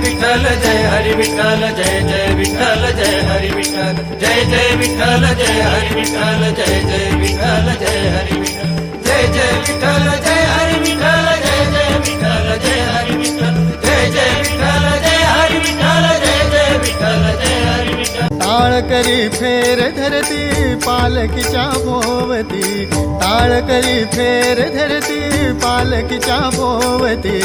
विठ्ठल जय हरी विठ्ठल जय जय विठ्ठल जय हरी विठ्ठल जय जय विठ्ठल जय हरी विठ्ठल जय जय विठ्ठल जय हरी विठ्ठल जय जय विठ्ठल जय हरी विठ्ठल जय जय विठ्ठल जय हरी विठ्ठल जय जय विठ्ठल जय हरी विठ्ठल जय जय विठ्ठल जय हरी विठ्ठल। टाळ करी फेर धरती पालकीच्या भोवती, टाळ करी फेर धरती पालकीच्या भोवती,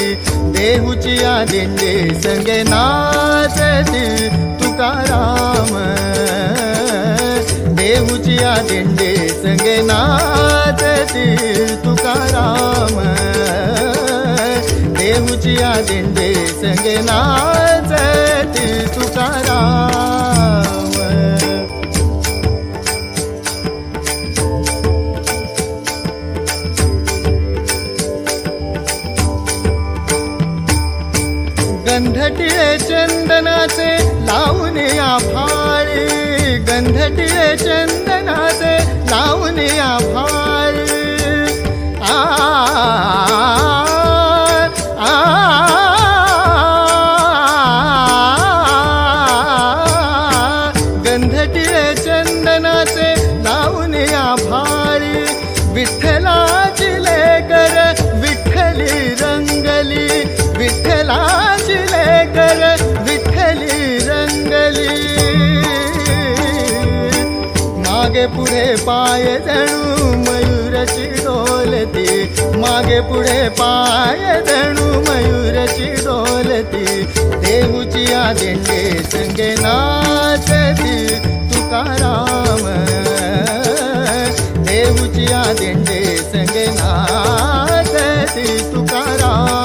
देहूची या दिंडे संगे नाचती तुकाराम, देहूची या दिंडे संगे नाचती तुकाराम, देहूची या दिंडे संगे नाचती तुकाराम। गंधटिळे चंदनाचे लावून या फाळी, गंधटिळे चंदनाचे लावून या फाळी, गंधटिळे चंदनाचे लावून या फाळी, विठ्ठलाची लेकर विठ्ठली रंगली, विठ्ठलाची लेकर विठ्ठली रंगली, मागे पुढे पाय जणू मयूरची डोलती, मागे पुढे पाय जणू मयूरची डोलती, देहूची या दिंडे संगे नाचती तुकाराम, देहूची या दिंडे संगे नाचती तुकाराम।